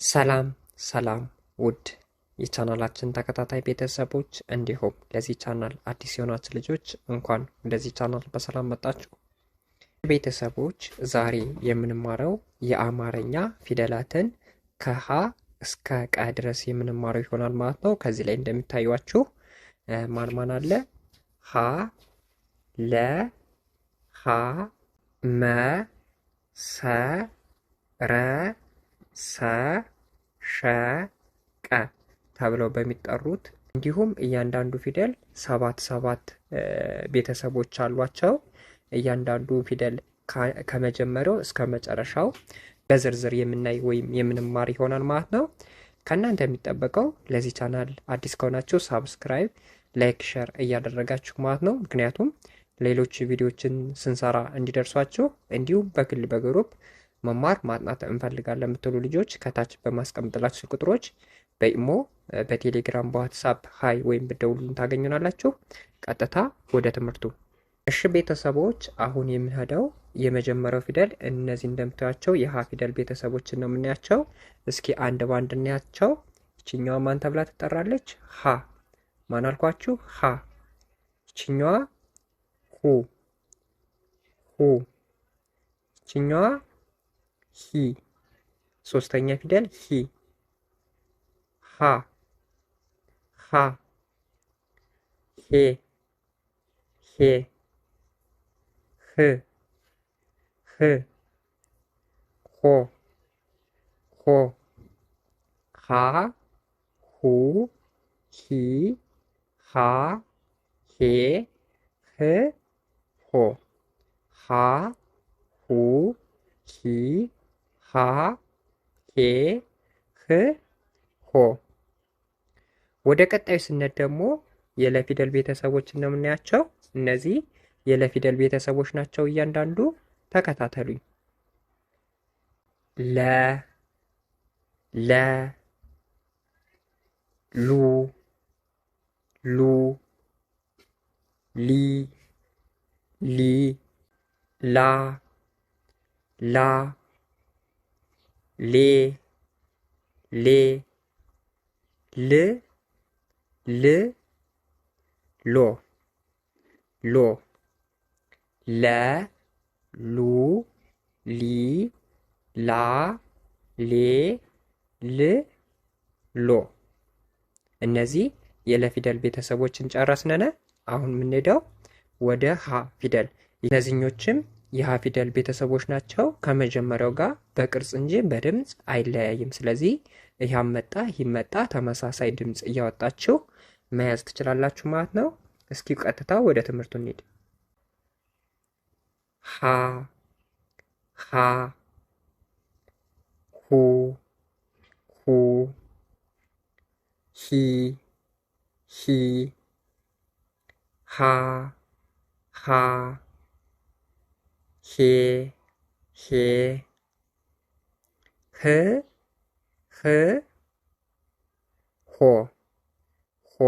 ሰላም ሰላም ውድ የቻናላችን ተከታታይ ቤተሰቦች እንዲሁም ለዚህ ቻናል አዲስ የሆናችሁ ልጆች እንኳን ወደዚህ ቻናል በሰላም መጣችሁ። ቤተሰቦች ዛሬ የምንማረው የአማርኛ ፊደላትን ከሀ እስከ ቀ ድረስ የምንማረው ይሆናል ማለት ነው። ከዚህ ላይ እንደሚታዩአችሁ ማን ማን አለ? ሀ፣ ለ፣ ሀ፣ መ፣ ሰ፣ ረ፣ ሰ፣ ሸ፣ ቀ ተብለው በሚጠሩት እንዲሁም እያንዳንዱ ፊደል ሰባት ቤተሰቦች አሏቸው። እያንዳንዱ ፊደል ከመጀመሪያው እስከ መጨረሻው በዝርዝር የምናይ ወይም የምንማር ይሆናል ማለት ነው። ከእናንተ የሚጠበቀው ለዚህ ቻናል አዲስ ከሆናችሁ ሳብስክራይብ፣ ላይክ፣ ሸር እያደረጋችሁ ማለት ነው። ምክንያቱም ሌሎች ቪዲዮችን ስንሰራ እንዲደርሷችሁ እንዲሁም በግል በግሩፕ መማር ማጥናት እንፈልጋለን የምትሉ ልጆች ከታች በማስቀምጥላችሁ ቁጥሮች በኢሞ፣ በቴሌግራም፣ በዋትሳፕ ሀይ ወይም ብደውሉን ታገኙናላችሁ። ቀጥታ ወደ ትምህርቱ። እሺ ቤተሰቦች አሁን የምንሄደው የመጀመሪያው ፊደል እነዚህ እንደምታያቸው የሀ ፊደል ቤተሰቦችን ነው የምናያቸው። እስኪ አንድ ባንድ እናያቸው። ይችኛዋ ማን ተብላ ትጠራለች? ሀ። ማን አልኳችሁ? ሀ። ይችኛዋ ሁ ሁ። ይችኛዋ ሂ። ሶስተኛ ፊደል ሂ። ሀ ሀ ሄ ሄ ህ ህ ሆ ሆ ሀ ሁ ሂ ሃ ሄ ህ ሆ ሀ ሁ ሂ ሃ ሄ ህ ሆ። ወደ ቀጣዩ ስነት ደግሞ የለፊደል ቤተሰቦች ነው የምናያቸው። እነዚህ የለፊደል ቤተሰቦች ናቸው እያንዳንዱ። ተከታተሉኝ። ለ ለ ሉ ሉ ሊ ሊ ላ ላ ሌ ሌ ል ል ሎ ሎ ለ ሉ ሊ ላ ሌ ል ሎ። እነዚህ የለፊደል ቤተሰቦችን ጨረስነን። አሁን የምንሄደው ወደ ሀ ፊደል። እነዚህኞችም የሀ ፊደል ቤተሰቦች ናቸው። ከመጀመሪያው ጋር በቅርጽ እንጂ በድምፅ አይለያይም። ስለዚህ ይህም መጣ ይህም መጣ ተመሳሳይ ድምፅ እያወጣችሁ መያዝ ትችላላችሁ ማለት ነው። እስኪ ቀጥታ ወደ ትምህርቱ እንሂድ። ሀ ሀ ሁ ሁ ሂ ሂ ሃ ሃ ሄ ሄ ህ ህ ሆ ሆ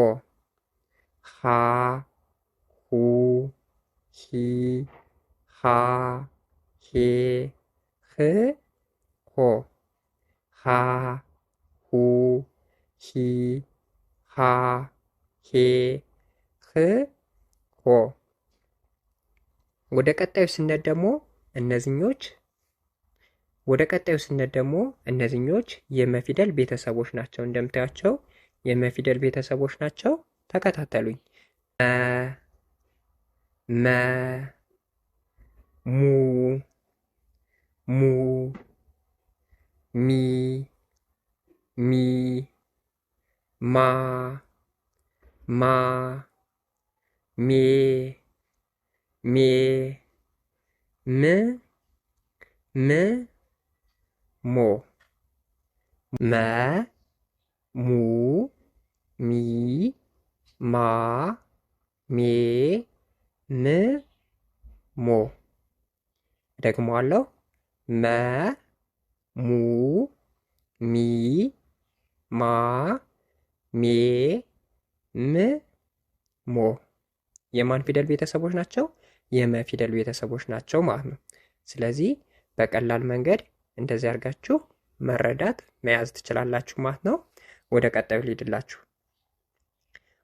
ሃ ሁ ሂ ሃ ሄ ህ ሆ ሃ ሁ ሂ ሃ ሄ ህ ሆ። ወደ ቀጣዩ ስነት ደግሞ እነዚህኞች የመፊደል ቤተሰቦች ናቸው። እንደምታያቸው የመፊደል ቤተሰቦች ናቸው። ተከታተሉኝ። መ ሙ ሙ ሚ ሚ ማ ማ ሜ ሜ ም ም ሞ መ ሙ ሚ ማ ሜ ም ሞ። ደግሞአለሁ። መ ሙ ሚ ማ ሜ ም ሞ። የማን ፊደል ቤተሰቦች ናቸው? የመ ፊደል ቤተሰቦች ናቸው ማለት ነው። ስለዚህ በቀላል መንገድ እንደዚህ አድርጋችሁ መረዳት መያዝ ትችላላችሁ ማለት ነው። ወደ ቀጣዩ ልሂድላችሁ።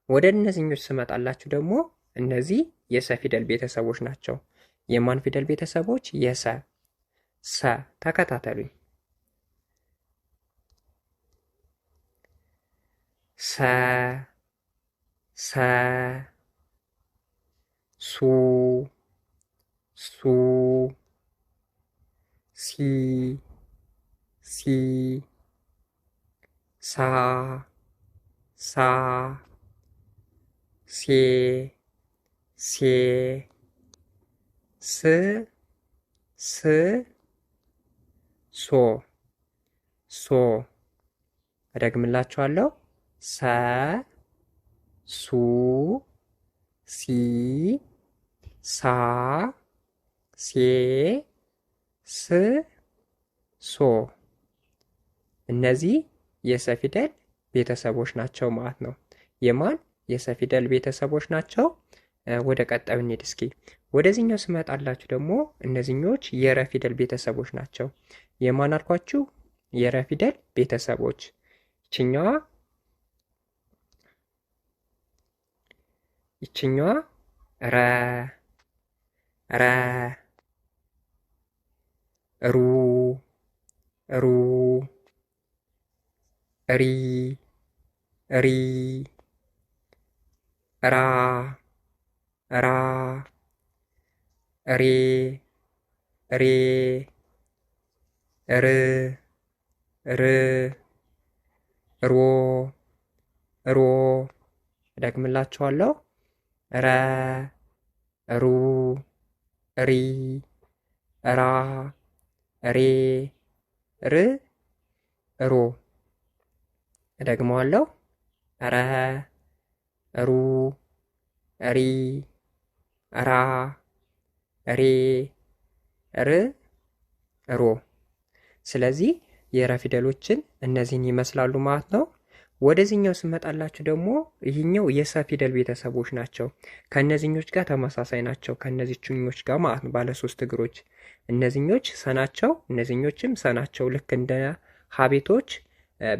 ወደ እነዚህኞች ስመጣላችሁ ደግሞ እነዚህ የሰ ፊደል ቤተሰቦች ናቸው። የማን ፊደል ቤተሰቦች? የሰ። ሰ። ተከታተሉኝ። ሰ፣ ሰ፣ ሱ፣ ሱ፣ ሲ፣ ሲ፣ ሳ፣ ሳ፣ ሴ፣ ሴ፣ ስ፣ ስ፣ ሶ፣ ሶ። እደግምላችኋለሁ። ሰ፣ ሱ፣ ሲ፣ ሳ፣ ሴ፣ ስ፣ ሶ። እነዚህ የሰ ፊደል ቤተሰቦች ናቸው ማለት ነው። የማን? የሰ ፊደል ቤተሰቦች ናቸው። ወደ ቀጣዩ እንሂድ እስኪ። ወደዚህኛው ስመጣላችሁ ደግሞ እነዚህኞች የረ ፊደል ቤተሰቦች ናቸው። የማን አልኳችሁ? የረ ፊደል ቤተሰቦች። ይችኛዋ ረ፣ ረ፣ ሩ፣ ሩ፣ ሪ፣ ሪ፣ ራ፣ ራ፣ ሬ፣ ሬ፣ ር፣ ር፣ ሮ፣ ሮ። እደግምላችኋለሁ። ረ፣ ሩ፣ ሪ፣ ራ፣ ሬ፣ ር፣ ሮ። እደግመዋለሁ። ረ፣ ሩ፣ ሪ፣ ራ፣ ሬ፣ ር፣ ሮ። ስለዚህ የረ ፊደሎችን እነዚህን ይመስላሉ ማለት ነው። ወደዚህኛው ስመጣላችሁ ደግሞ ይህኛው የሰ ፊደል ቤተሰቦች ናቸው። ከእነዚህኞች ጋር ተመሳሳይ ናቸው። ከእነዚህኞች ጋር ማለት ነው። ባለ 3 እግሮች እነዚህኞች ሰ ናቸው። እነዚህኞችም ሰ ናቸው። ልክ እንደ ሀቤቶች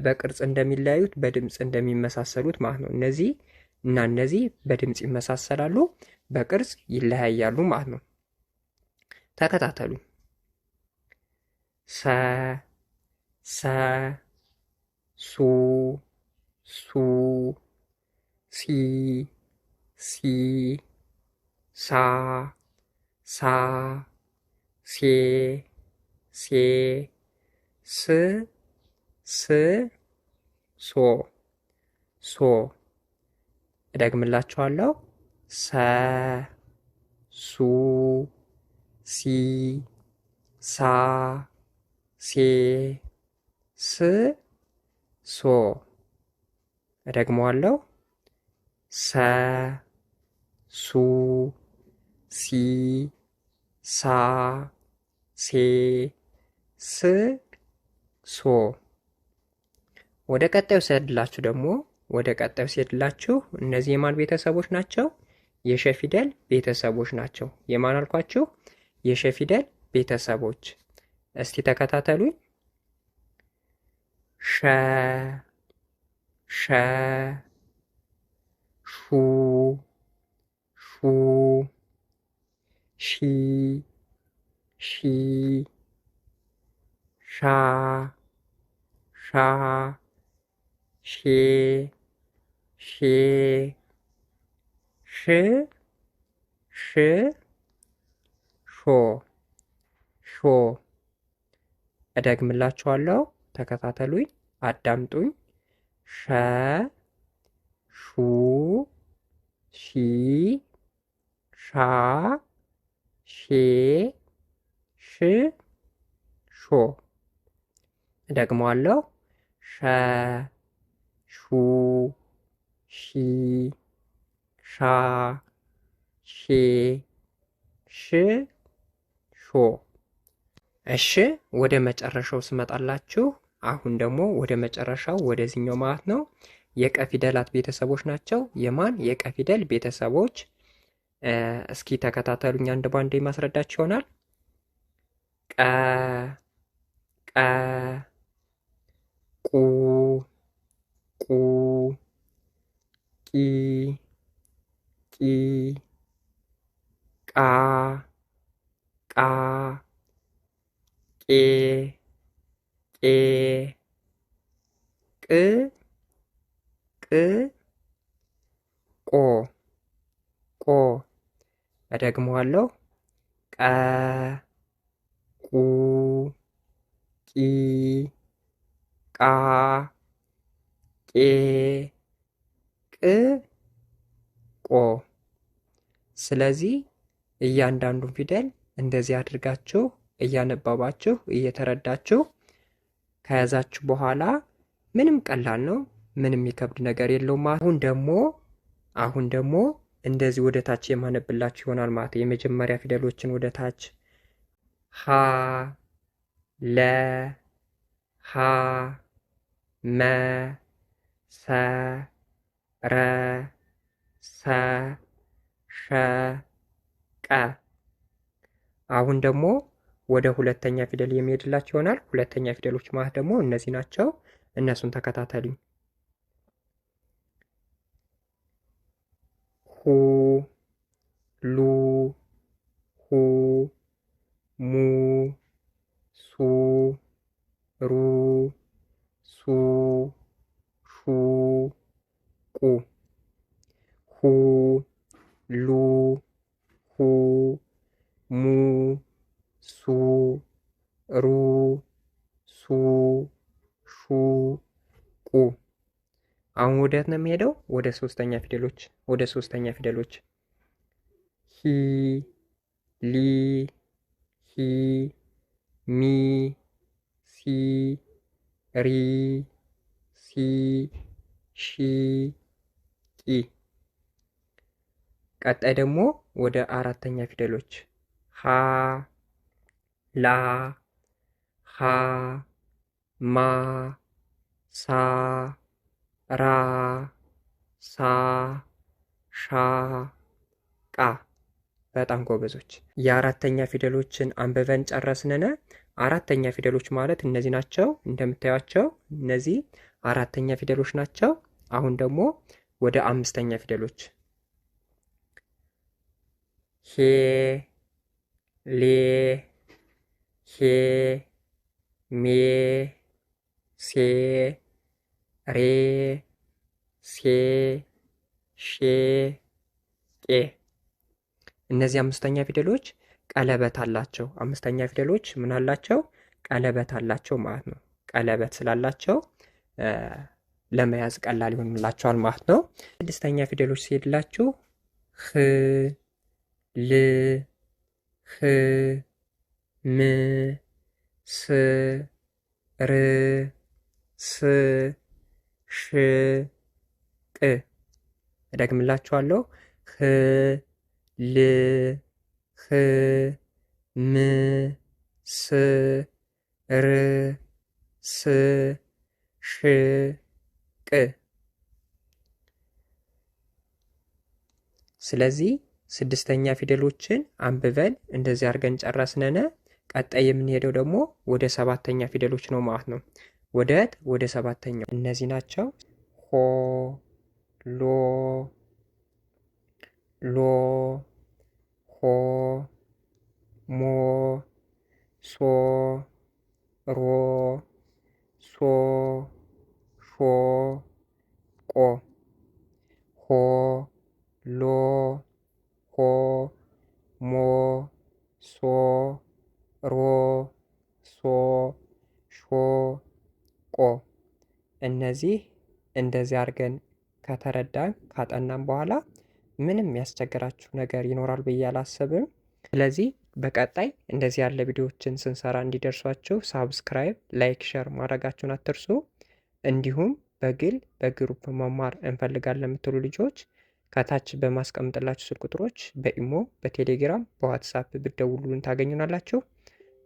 በቅርጽ እንደሚለያዩት በድምፅ እንደሚመሳሰሉት ማለት ነው። እነዚህ እና እነዚህ በድምፅ ይመሳሰላሉ፣ በቅርጽ ይለያያሉ ማለት ነው። ተከታተሉ። ሰ፣ ሰ፣ ሱ፣ ሱ፣ ሲ፣ ሲ፣ ሳ፣ ሳ፣ ሴ፣ ሴ፣ ስ፣ ስ፣ ሶ፣ ሶ። እደግምላችኋለሁ። ሰ፣ ሱ፣ ሲ፣ ሳ፣ ሴ፣ ስ፣ ሶ። እደግመዋለሁ። ሰ፣ ሱ፣ ሲ፣ ሳ፣ ሴ፣ ስ፣ ሶ። ወደ ቀጣዩ ስሄድላችሁ ደግሞ እነዚህ የማን ቤተሰቦች ናቸው? የሸ ፊደል ቤተሰቦች ናቸው። የማን አልኳችሁ? የሸ ፊደል ቤተሰቦች። እስቲ ተከታተሉኝ። ሸ፣ ሸ፣ ሹ፣ ሹ፣ ሺ፣ ሺ፣ ሻ፣ ሻ፣ ሼ፣ ሼ፣ ሽ፣ ሽ፣ ሾ፣ ሾ። እደግምላችኋለሁ። ተከታተሉኝ፣ አዳምጡኝ። ሸ፣ ሹ፣ ሺ፣ ሻ፣ ሼ፣ ሽ፣ ሾ። እደግመዋለሁ። ሸ፣ ሹ፣ ሺ፣ ሻ፣ ሼ፣ ሽ፣ ሾ። እሺ ወደ መጨረሻው ስመጣላችሁ አሁን ደግሞ ወደ መጨረሻው ወደዚህኛው ማለት ነው የቀ ፊደላት ቤተሰቦች ናቸው። የማን? የቀ ፊደል ቤተሰቦች። እስኪ ተከታተሉኝ፣ አንድ ባንዴ ማስረዳችሁ ይሆናል። ቀ፣ ቀ፣ ቁ ቂ ቂ ቃ ቃ ቄ ቄ ቅ ቅ ቆ ቆ እደግመዋለሁ። ቀ ቁ ቂ ቃ ቄ ቅ ቆ። ስለዚህ እያንዳንዱን ፊደል እንደዚህ አድርጋችሁ እያነበባችሁ እየተረዳችሁ ከያዛችሁ በኋላ ምንም ቀላል ነው። ምንም የሚከብድ ነገር የለውም። አሁን ደግሞ እንደዚህ ወደ ታች የማነብላችሁ ይሆናል ማለት ነው። የመጀመሪያ ፊደሎችን ወደ ታች ሀ ለ ሀ መ ሰ ረ ሰ ሸ ቀ። አሁን ደግሞ ወደ ሁለተኛ ፊደል የሚሄድላችሁ ይሆናል። ሁለተኛ ፊደሎች ማለት ደግሞ እነዚህ ናቸው። እነሱን ተከታተሉኝ። ሁ ሉ ሁ ሙ ሱ ሩ ሱ ሹ ቁ ሁ ሉ ሁ ሙ ሱ ሩ ሱ ሹ ቁ። አሁን ወዴት ነው የሚሄደው? ወደ ሶስተኛ ፊደሎች ሂ ሊ ሂ ሚ ሲ ሪ ሲ ሺ ቂ። ቀጣይ ደግሞ ወደ አራተኛ ፊደሎች ሀ ላ ሀ ማ ሳ ራ ሳ ሻ ቃ። በጣም ጎበዞች። የአራተኛ ፊደሎችን አንብበን ጨረስንን። አራተኛ ፊደሎች ማለት እነዚህ ናቸው። እንደምታዩቸው እነዚህ አራተኛ ፊደሎች ናቸው። አሁን ደግሞ ወደ አምስተኛ ፊደሎች ሄ ሌ ሄ ሜ ሴ ሬ ሴ ሼ ቄ። እነዚህ አምስተኛ ፊደሎች ቀለበት አላቸው። አምስተኛ ፊደሎች ምን አላቸው? ቀለበት አላቸው ማለት ነው። ቀለበት ስላላቸው ለመያዝ ቀላል ይሆንላቸዋል ማለት ነው። ስድስተኛ ፊደሎች ሲሄድላችሁ ህ ል ህ ም ስ ር ስ ሽ ቅ። እደግምላችኋለሁ። ህ ል ህ ም ስ ር ስ ሽ ቅ። ስለዚህ ስድስተኛ ፊደሎችን አንብበን እንደዚህ አድርገን ጨረስነን። ቀጣይ የምንሄደው ደግሞ ወደ ሰባተኛ ፊደሎች ነው ማለት ነው። ወደ ሰባተኛው እነዚህ ናቸው። ሆ ሎ ሎ ሆ ሞ ሶ ሮ ሶ ሾ ቆ ሆ ሎ ሆ ሞ ሶ ሮ ሶ ሾ ቆ። እነዚህ እንደዚህ አድርገን ከተረዳን ካጠናን በኋላ ምንም ያስቸግራችሁ ነገር ይኖራል ብዬ አላስብም። ስለዚህ በቀጣይ እንደዚህ ያለ ቪዲዮዎችን ስንሰራ እንዲደርሷችሁ ሳብስክራይብ፣ ላይክ፣ ሸር ማድረጋችሁን አትርሱ። እንዲሁም በግሩፕ መማር እንፈልጋለን የምትሉ ልጆች ከታች በማስቀምጥላችሁ ስልክ ቁጥሮች በኢሞ፣ በቴሌግራም፣ በዋትሳፕ ብትደውሉልን ታገኙናላችሁ።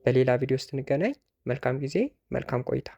በሌላ ቪዲዮ ስትንገናኝ መልካም ጊዜ፣ መልካም ቆይታ